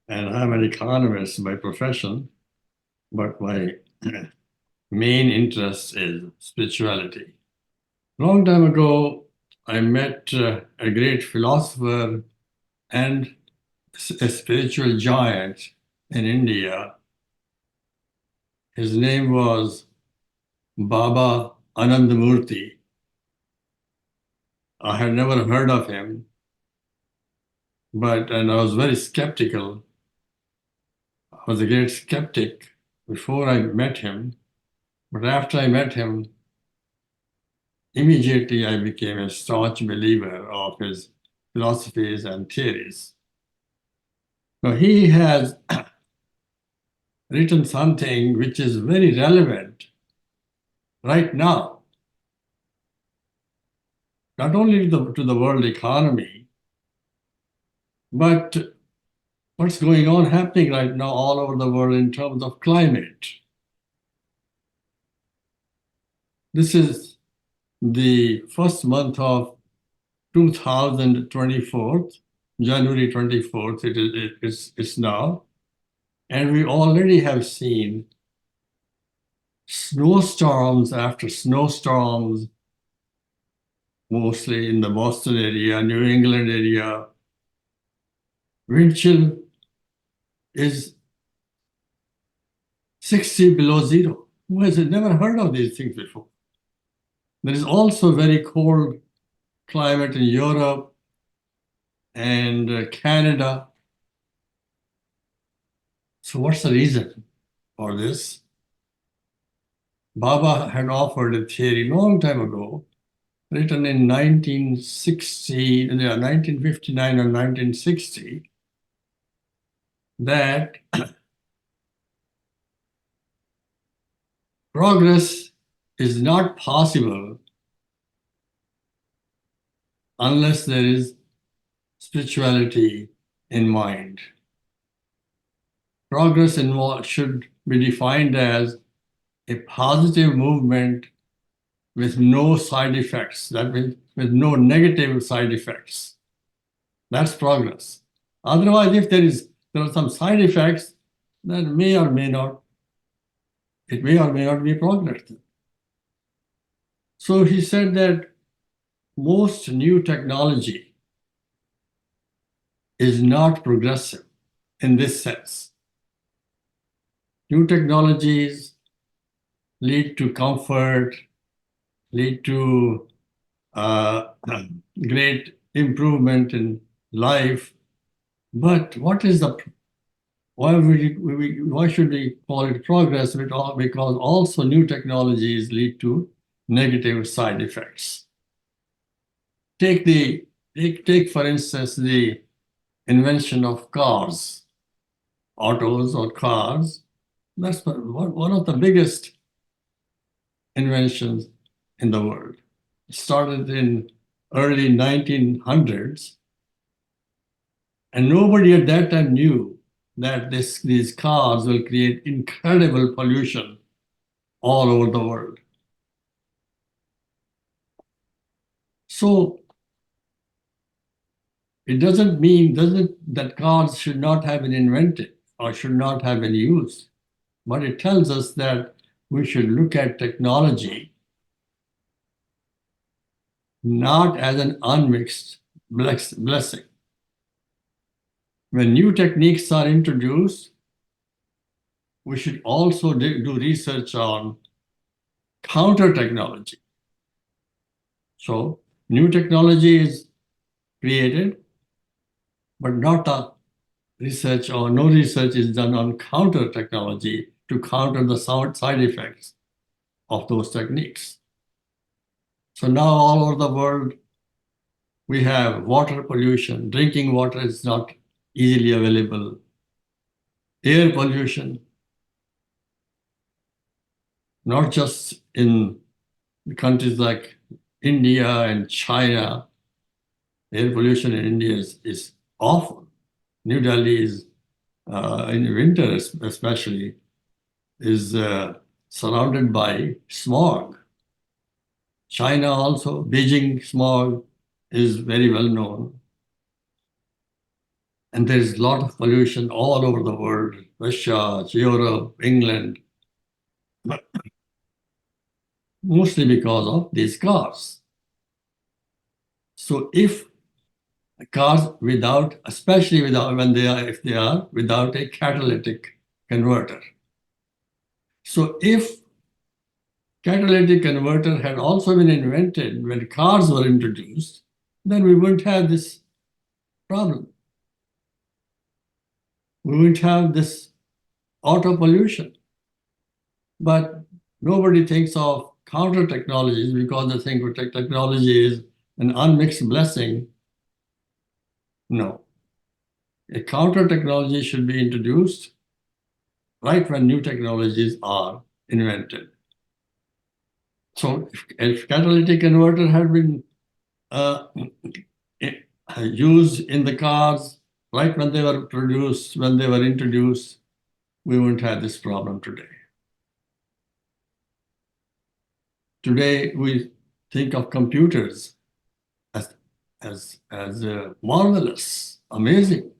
and I'm an economist by profession, but my main interest is spirituality. Long time ago, I met a great philosopher and a spiritual giant in India. His name was Baba Anandamurti. I had never heard of him, and I was very skeptical. I was a great skeptic before I met him, but after I met him, immediately I became a staunch believer of his philosophies and theories. Now, he has written something which is very relevant right now, not only to the world economy, but what's going on happening right now all over the world in terms of climate. This is the first month of 2024, January 24th, it's now, and we already have seen snowstorms after snowstorms, mostly in the Boston area, New England area. Wind chill is 60 below zero. Who has never heard of these things before? There is also very cold climate in Europe and Canada. So what's the reason for this? Baba had offered a theory long time ago, written in 1959 or 1960, that progress is not possible unless there is spirituality in mind. Progress should be defined as a positive movement with no side effects. That means with no negative side effects. That's progress. Otherwise, if there are some side effects, then it may or may not be progress. So he said that most new technology is not progressive in this sense. New technologies lead to comfort, lead to great improvement in life. But why should we call it progress? Because also new technologies lead to negative side effects. Take for instance the invention of cars, autos or cars. That's one of the biggest inventions in the world. It started in early 1900s, and nobody at that time knew that these cars will create incredible pollution all over the world. So it doesn't mean that cars should not have been invented or should not have been used, but it tells us that we should look at technology not as an unmixed blessing. When new techniques are introduced, we should also do research on counter technology. So new technology is created, but not a research or no research is done on counter technology to counter the side effects of those techniques. So now all over the world, we have water pollution. Drinking water is not easily available. Air pollution, not just in countries like India and China. Air pollution in India is awful. New Delhi is, in winter especially, is surrounded by smog. China also, Beijing smog is very well known. And there's a lot of pollution all over the world, Russia, Europe, England, mostly because of these cars. So if cars without, especially without when they are, if they are without a catalytic converter. So if catalytic converter had also been invented when cars were introduced, then we wouldn't have this problem. We wouldn't have this auto pollution. But nobody thinks of counter technologies because they think technology is an unmixed blessing. No. A counter technology should be introduced right when new technologies are invented. So if catalytic converter had been used in the cars right when they were produced, when they were introduced, we wouldn't have this problem today. Today, we think of computers as marvelous, amazing.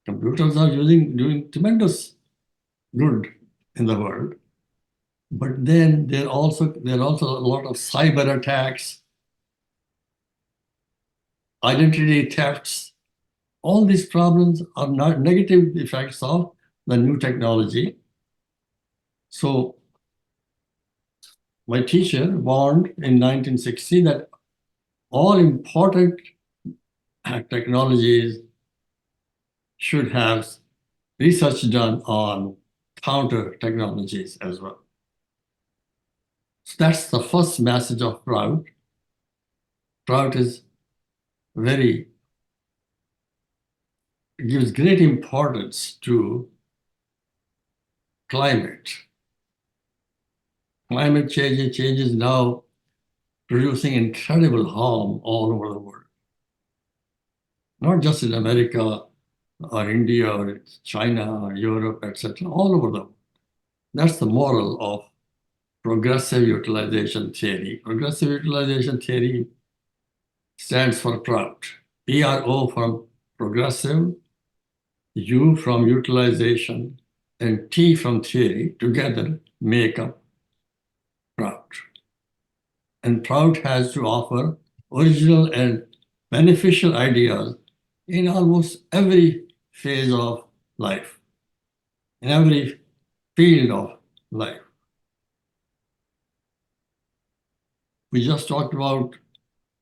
Computers are doing tremendous good in the world. But then there are also a lot of cyber attacks, identity thefts. All these problems are not negative effects of the new technology. So my teacher warned in 1960 that all important technologies should have research done on counter technologies as well. So that's the first message of Prout. Prout is very, gives great importance to climate. Climate change is now producing incredible harm all over the world. Not just in America or India or China or Europe, etc., all over the world. That's the moral of progressive utilization theory. Progressive utilization theory stands for PROUT. PRO from progressive, U from utilization, and T from theory together make up PROUT. And PROUT has to offer original and beneficial ideas in almost every phase of life, in every field of life. We just talked about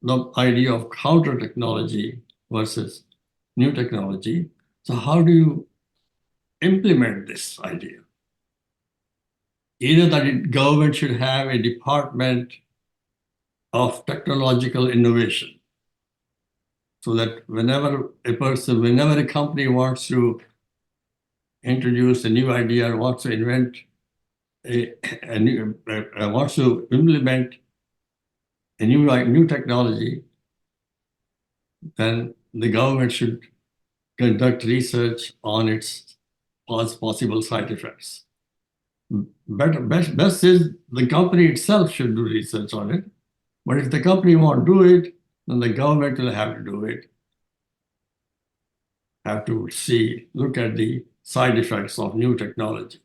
the idea of counter technology versus new technology. So how do you implement this idea? Either that government should have a department of technological innovation, so that whenever a company wants to introduce a new idea, wants to invent wants to implement a new technology, then the government should conduct research on its possible side effects. Best is the company itself should do research on it. But if the company won't do it, then the government will have to do it. Have to look at the side effects of new technology.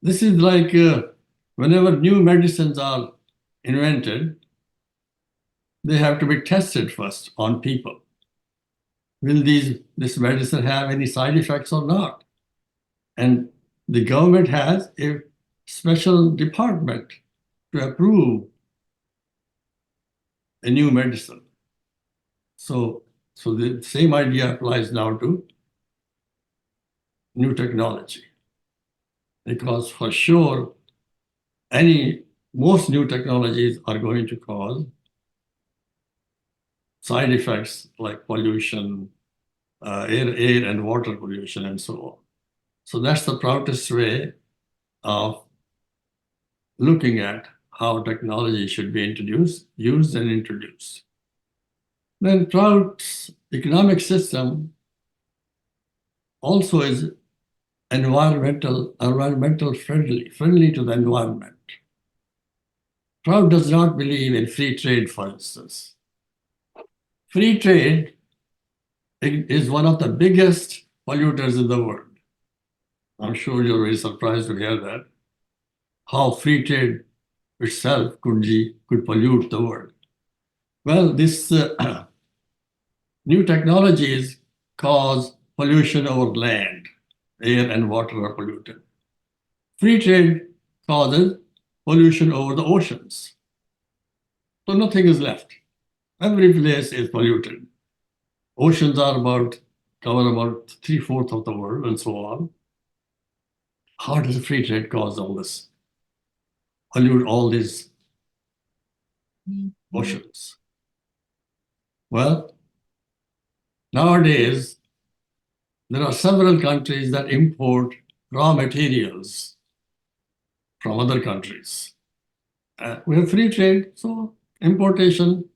This is like whenever new medicines are invented, they have to be tested first on people. Will this medicine have any side effects or not? And the government has a special department to approve a new medicine. So the same idea applies now to new technology. Because for sure, most new technologies are going to cause side effects like pollution, air and water pollution, and so on. So that's the proudest way of looking at how technology should be used and introduced. Then Prout's economic system also is environmental friendly to the environment. Prout does not believe in free trade, for instance. Free trade It is one of the biggest polluters in the world. I'm sure you're very surprised to hear that. How free trade itself could pollute the world. Well, this new technologies cause pollution over land, air and water are polluted. Free trade causes pollution over the oceans. So nothing is left. Every place is polluted. Oceans are cover about three-fourths of the world and so on. How does free trade cause all this? Pollute all these oceans? Well, nowadays, there are several countries that import raw materials from other countries. We have free trade, so importation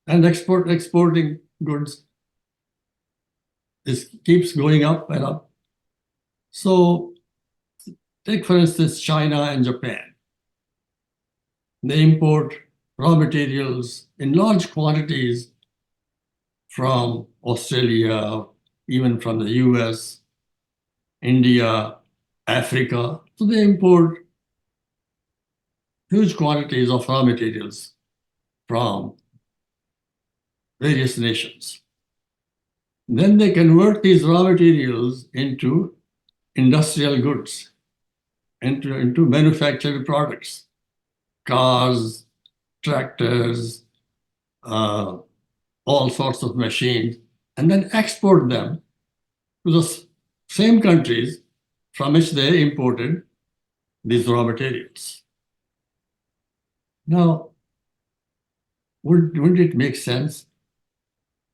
and exporting goods keeps going up and up. So take, for instance, China and Japan. They import raw materials in large quantities from Australia, even from the US, India, Africa. So they import huge quantities of raw materials from various nations. Then they convert these raw materials into industrial goods, into manufactured products, cars, tractors, all sorts of machines, and then export them to the same countries from which they imported these raw materials. Now, wouldn't it make sense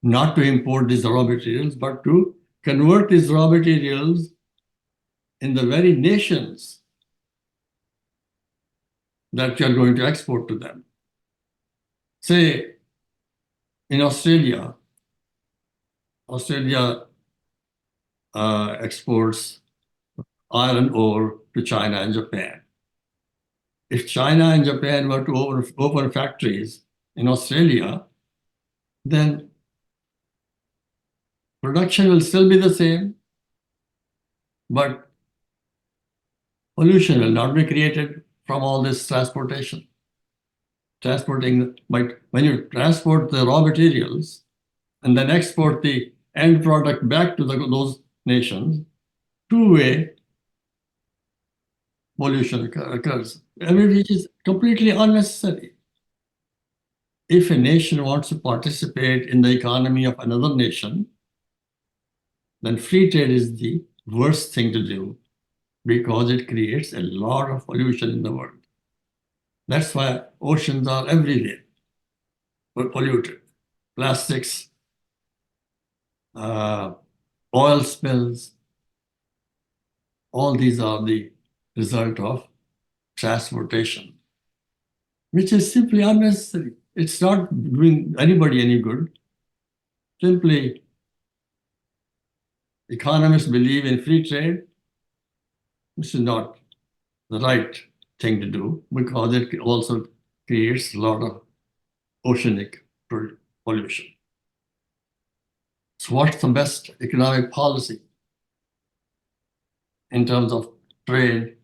not to import these raw materials, but to convert these raw materials in the very nations that you are going to export to them? Say, in Australia exports iron ore to China and Japan. If China and Japan were to open factories in Australia, then production will still be the same, but pollution will not be created from all this transportation. When you transport the raw materials and then export the end product back to those nations, two-way pollution occurs. I mean, which is completely unnecessary. If a nation wants to participate in the economy of another nation, then free trade is the worst thing to do because it creates a lot of pollution in the world. That's why oceans are everywhere polluted. Plastics, oil spills, all these are the result of transportation, which is simply unnecessary. It's not doing anybody any good. Simply, economists believe in free trade. This is not the right thing to do because it also creates a lot of oceanic pollution. So what's the best economic policy in terms of trade?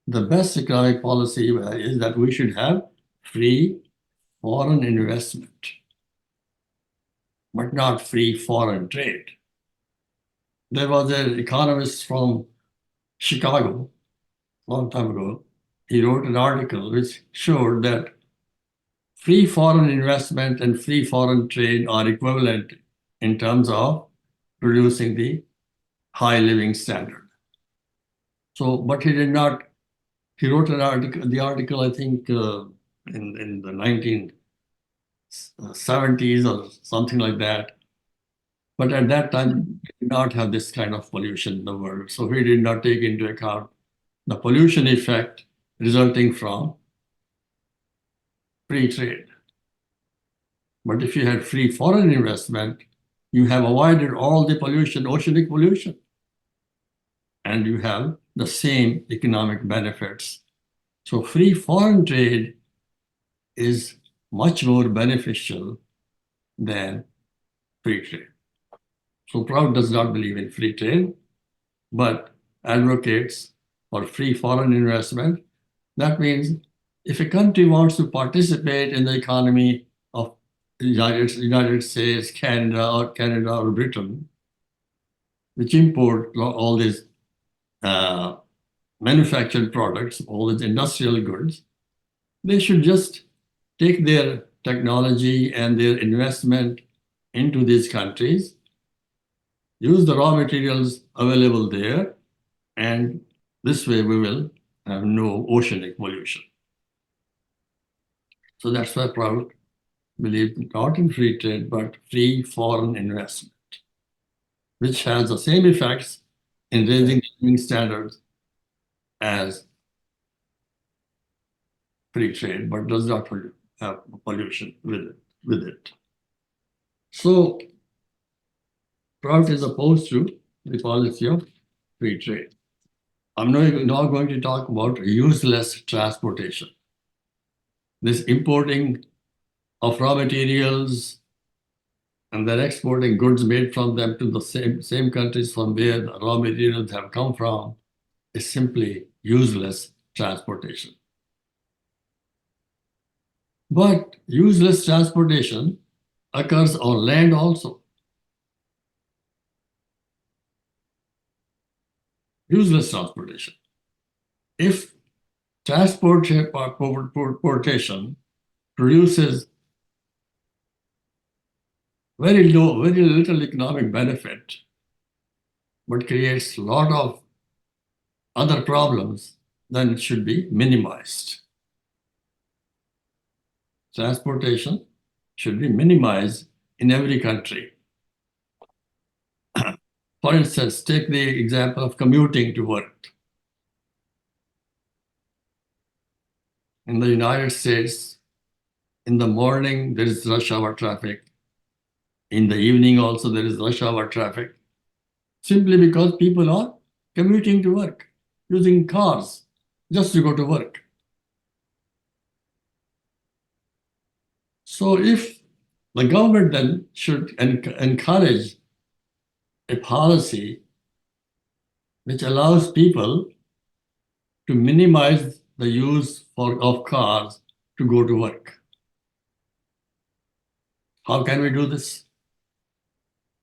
The best economic policy is that we should have free foreign investment, but not free foreign trade. There was an economist from Chicago a long time ago. He wrote an article which showed that free foreign investment and free foreign trade are equivalent in terms of producing the high living standard. So, but he did not, he wrote the article, I think, in the 1970s or something like that. But at that time, we did not have this kind of pollution in the world. So he did not take into account the pollution effect resulting from free trade. But if you had free foreign investment, you have avoided all the pollution, oceanic pollution, and you have the same economic benefits. So free foreign trade is much more beneficial than free trade. So Prout does not believe in free trade, but advocates for free foreign investment. That means if a country wants to participate in the economy of United States, Canada or Britain, which import all these uh, manufactured products, all these industrial goods, they should just take their technology and their investment into these countries, use the raw materials available there, and this way we will have no oceanic pollution. So that's why Prout believed not in free trade, but free foreign investment, which has the same effects in raising living standards as free trade, but does not have pollution with it. So Prout is opposed to the policy of free trade. I'm now going to talk about useless transportation. This importing of raw materials and then exporting goods made from them to the same countries from where the raw materials have come from is simply useless transportation. But useless transportation occurs on land also. Useless transportation. If transportation produces very little economic benefit, but creates a lot of other problems, then it should be minimized. Transportation should be minimized in every country. For instance, take the example of commuting to work. In the United States, in the morning, there is rush hour traffic. In the evening also, there is rush hour traffic, simply because people are commuting to work, using cars just to go to work. So if the government then should encourage a policy which allows people to minimize the use of cars to go to work. How can we do this?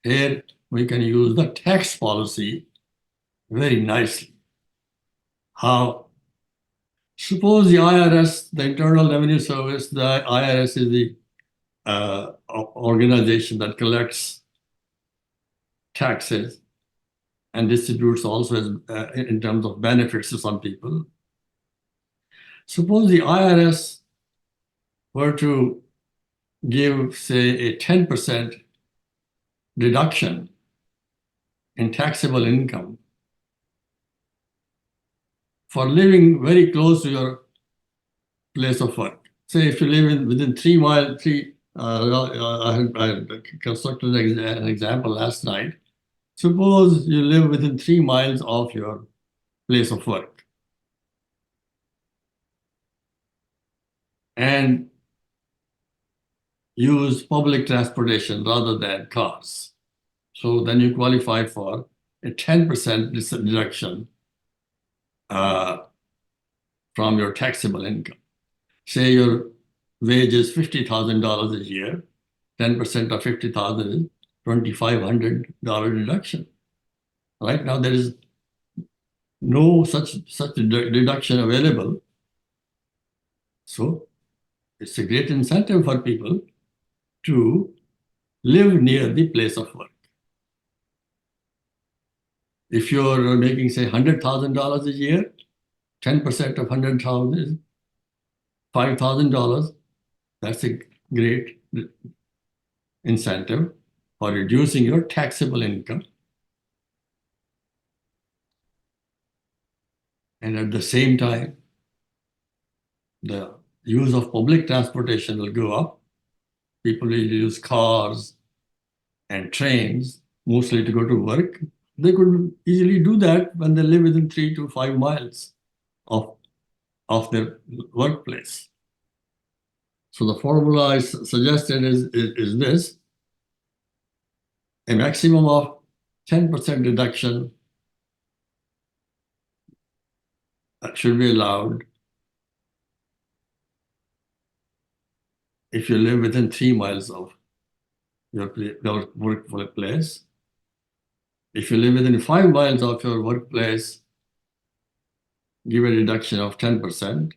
Here we can use the tax policy very nicely. How? Suppose the IRS, the Internal Revenue Service, the IRS is the organization that collects taxes and distributes also in terms of benefits to some people. Suppose the IRS were to give, say, a 10% deduction in taxable income for living very close to your place of work. Say if you live within 3 miles, I constructed an example last night. Suppose you live within 3 miles of your place of work. And use public transportation rather than cars. So then you qualify for a 10% deduction from your taxable income. Say your wage is $50,000 a year, 10% of 50,000 is $2,500 deduction. Right now there is no such deduction available. So it's a great incentive for people to live near the place of work. If you're making, say, $100,000 a year, 10% of 100,000 is $5,000. That's a great incentive for reducing your taxable income. And at the same time, the use of public transportation will go up. People will use cars and trains mostly to go to work. They could easily do that when they live within 3 to 5 miles of their workplace. So the formula I suggested is this. a maximum of 10% reduction should be allowed if you live within 3 miles of your workplace. If you live within 5 miles of your workplace, give a reduction of 10%,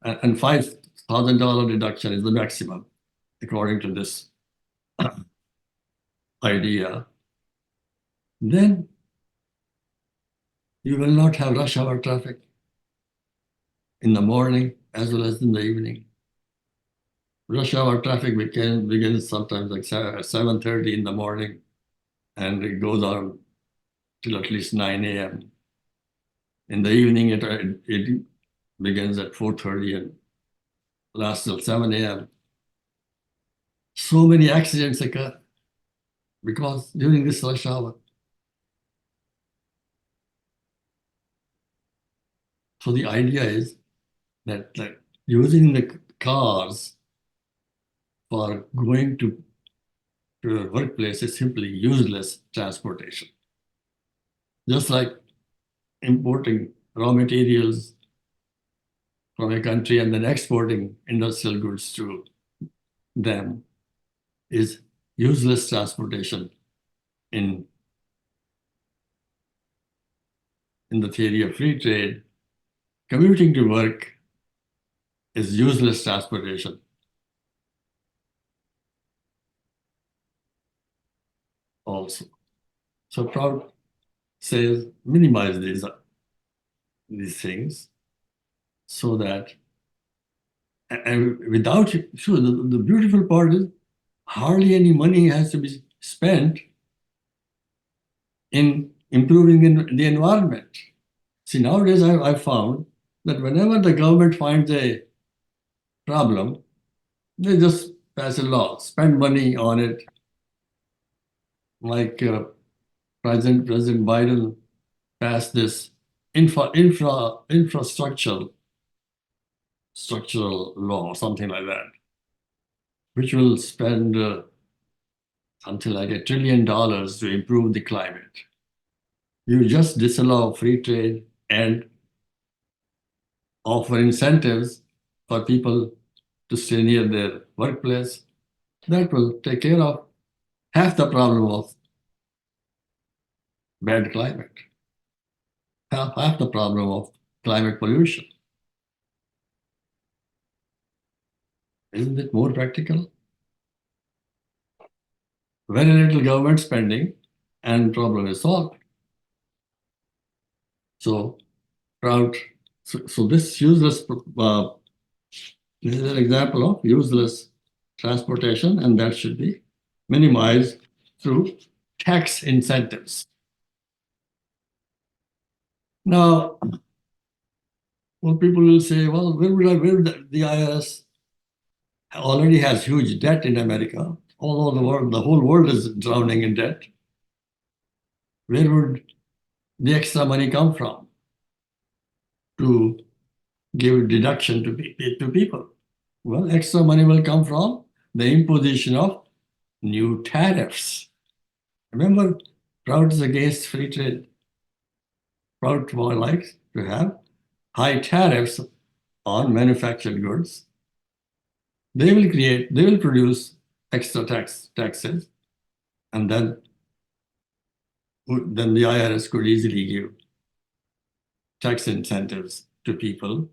and $5,000 reduction is the maximum, according to this idea. Then you will not have rush hour traffic in the morning as well as in the evening. Rush hour traffic begins sometimes like 7:30 in the morning, and it goes on till at least 9 a.m. In the evening, it begins at 4:30 and lasts till 7 a.m. So many accidents occur because during this rush hour. So the idea is that using the cars for going to your workplace is simply useless transportation. Just like importing raw materials from a country and then exporting industrial goods to them is useless transportation in the theory of free trade. Commuting to work is useless transportation. Also. So Proud says minimize these things so that, and without, sure, the beautiful part is hardly any money has to be spent in improving the environment. See, nowadays I've found that whenever the government finds a problem, they just pass a law, spend money on it. Like President Biden passed this infrastructural structural law, or something like that, which will spend something like $1 trillion to improve the climate. You just disallow free trade and offer incentives for people to stay near their workplace. That will take care of half the problem of bad climate, half the problem of climate pollution. Isn't it more practical? Very little government spending and problem is solved. So Proud, so this useless, this is an example of useless transportation, and that should be minimized through tax incentives. Now, well, people will say, well, where the IRS already has huge debt in America. All over the world, the whole world is drowning in debt. Where would the extra money come from to give deduction to people? Well, extra money will come from the imposition of new tariffs. Remember, Proud is against free trade. Proud likes to have high tariffs on manufactured goods. They will produce extra taxes, and then the IRS could easily give tax incentives to people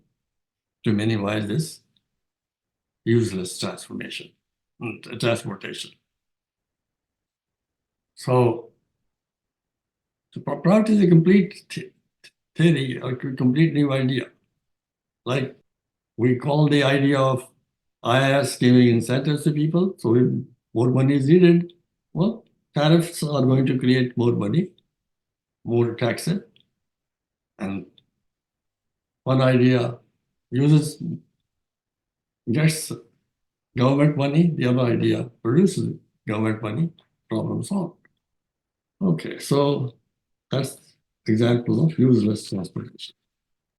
to minimize this useless transportation. So Proud is a complete theory, a complete new idea. Like we call the idea of IRS giving incentives to people, so if more money is needed, well, tariffs are going to create more money, more taxes, and one idea gets government money, the other idea produces government money, problem solved. Okay, so that's example of useless transportation.